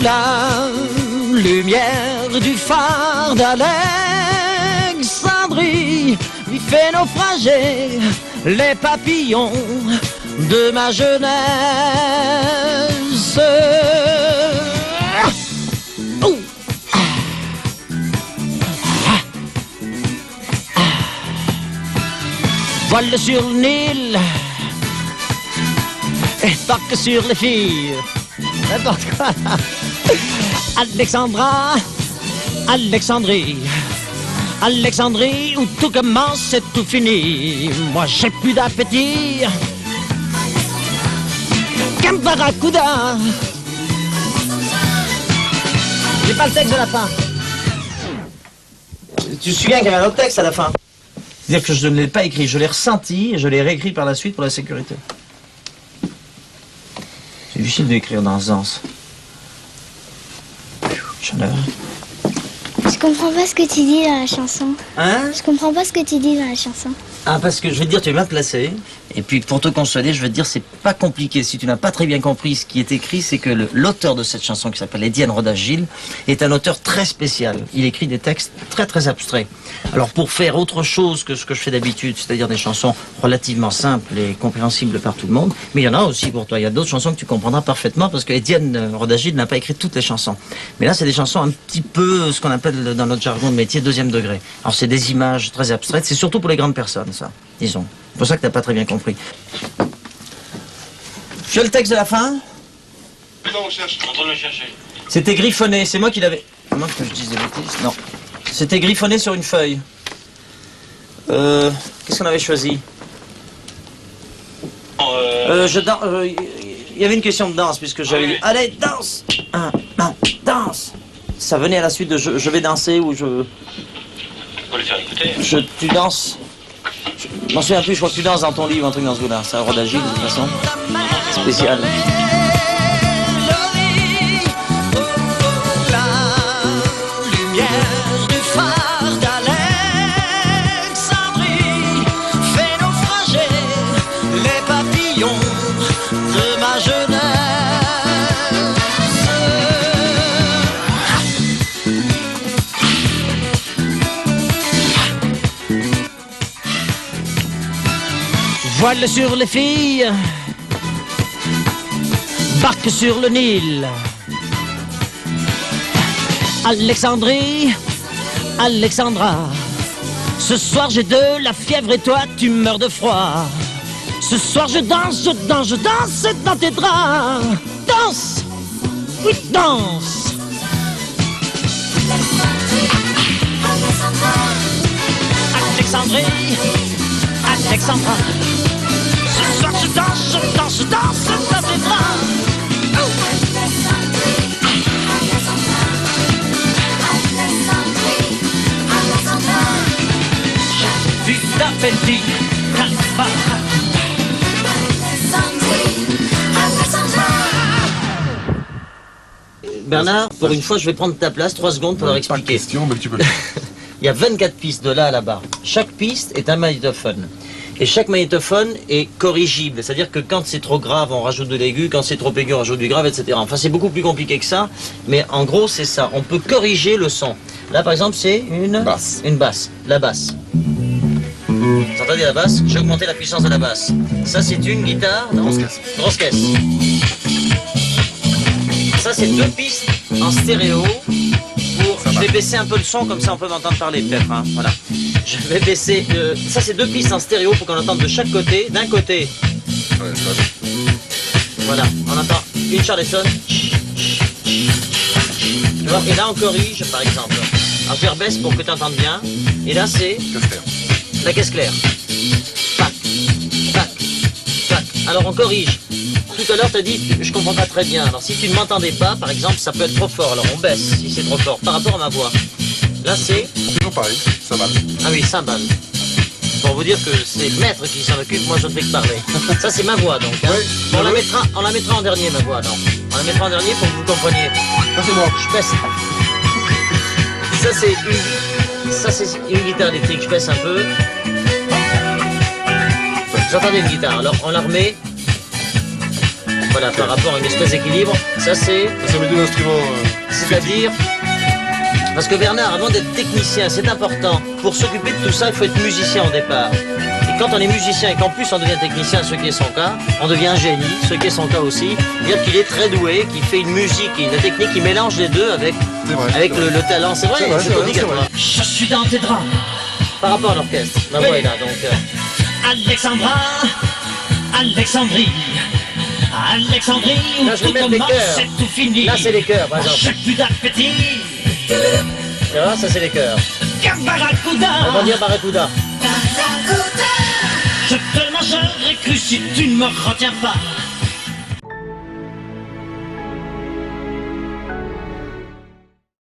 la lumière du phare d'Alexandrie lui fait naufrager les papillons de ma jeunesse. Voile sur le Nil et barque sur les filles. N'importe quoi. Alexandra, Alexandrie, Alexandrie où tout commence et tout finit. Moi j'ai plus d'appétit qu'un barracuda. J'ai pas le texte de la fin. Tu te souviens qu'il y avait un autre texte à la fin? C'est-à-dire que je ne l'ai pas écrit, je l'ai ressenti et je l'ai réécrit par la suite pour la sécurité. C'est difficile d'écrire dans ce sens. Je comprends pas ce que tu dis dans la chanson. Hein? Je comprends pas ce que tu dis dans la chanson. Ah, parce que je vais te dire, tu es bien placé. Et puis pour te consoler, je vais te dire, c'est pas compliqué. Si tu n'as pas très bien compris ce qui est écrit, c'est que l'auteur de cette chanson, qui s'appelle Étienne Rodas-Gilles, est un auteur très spécial. Il écrit des textes très très abstraits. Alors pour faire autre chose que ce que je fais d'habitude, c'est-à-dire des chansons relativement simples et compréhensibles par tout le monde, mais il y en a aussi pour toi. Il y a d'autres chansons que tu comprendras parfaitement parce que Étienne Rodas-Gilles n'a pas écrit toutes les chansons. Mais là, c'est des chansons un petit peu ce qu'on appelle dans notre jargon de métier deuxième degré. Alors c'est des images très abstraites. C'est surtout pour les grandes personnes, ça, disons. C'est pour ça que t'as pas très bien compris. Tu as le texte de la fin? Non, on cherche. On est en train de le chercher. C'était griffonné, c'est moi qui l'avais... Comment que je dise des bêtises? Non. C'était griffonné sur une feuille. Qu'est-ce qu'on avait choisi? Il y avait une question de danse, puisque j'avais dit... Allez, danse! Danse! Ça venait à la suite de je vais danser ou je... On peut le faire écouter. Tu danses? Je m'en souviens plus, je crois que tu danses dans ton livre, un truc dans ce goût-là. C'est un Rodas-Gilles, de toute façon. Spécial. La lumière du phare d'Alexandrie fait naufrager les papillons de ma jeunesse. Voile sur les filles, barque sur le Nil. Alexandrie, Alexandra, ce soir j'ai de la fièvre et toi tu meurs de froid. Ce soir je danse, je danse, je danse dans tes draps. Danse, oui danse. Alexandrie, Alexandra. Ce soir je danse, je danse, je danse dans tes bras. J'ai vu d'appétit. Bernard, pour une fois je vais prendre ta place, 3 secondes pour leur expliquer. Pas de question, mais tu peux le faire. Il y a 24 pistes de là à là-bas. Chaque piste est un magnétophone. Et chaque magnétophone est corrigible, c'est-à-dire que quand c'est trop grave, on rajoute de l'aigu, quand c'est trop aigu, on rajoute du grave, etc. Enfin, c'est beaucoup plus compliqué que ça, mais en gros, c'est ça. On peut corriger le son. Là, par exemple, c'est une basse. Une basse, la basse. Vous entendez la basse? J'ai augmenté la puissance de la basse. Ça, c'est une guitare Grosse caisse. Grosse caisse. Ça, c'est 2 pistes en stéréo. Je vais baisser un peu le son, comme ça on peut m'entendre parler peut-être. Hein. Voilà. Je vais baisser... ça c'est 2 pistes en stéréo pour qu'on entende de chaque côté. D'un côté... Ouais, voilà, on entend une Charleston. Tu vois, et là on corrige par exemple. Alors je rebaisse pour que tu entendes bien. Et là c'est... la caisse claire. Pac, pac, pac. Alors on corrige. Tout à l'heure, tu as dit, je comprends pas très bien. Alors, si tu ne m'entendais pas, par exemple, ça peut être trop fort. Alors, on baisse si c'est trop fort par rapport à ma voix. Là, c'est... toujours pareil, cymbale. Ah oui, cymbale. Pour vous dire que c'est le maître qui s'en occupe, moi je ne fais que parler. Ça, c'est ma voix, donc. Hein. Oui, on la mettra en dernier, ma voix, non. On la mettra en dernier pour que vous compreniez. Ça, c'est moi. Je baisse. Ça, c'est une guitare électrique. Je baisse un peu. Vous entendez une guitare. Alors, on la remet... Voilà, par rapport à une espèce d'équilibre. Ça, c'est... Ça, c'est mes deux instruments. C'est-à-dire... Parce que Bernard, avant d'être technicien, c'est important. Pour s'occuper de tout ça, il faut être musicien au départ. Et quand on est musicien et qu'en plus on devient technicien, ce qui est son cas, on devient un génie, ce qui est son cas aussi. C'est-à-dire qu'il est très doué, qu'il fait une musique et une technique, il mélange les deux avec, C'est vrai, avec c'est vrai. le talent. C'est vrai, C'est vrai, c'est c'est vrai, obligatoire. Je suis dans tes draps, Par rapport à l'orchestre, ma voix est là, donc... Alexandra, Alexandrie, Alexandrie, où Là, je vais tout mettre les commence chœurs. et tout finit. Là, c'est les chœurs, par J'ai exemple. plus d'appétit. Tu vois, ça, c'est les chœurs. Barracuda, On va dire Barracuda. je te mangerai cru si tu ne me retiens pas.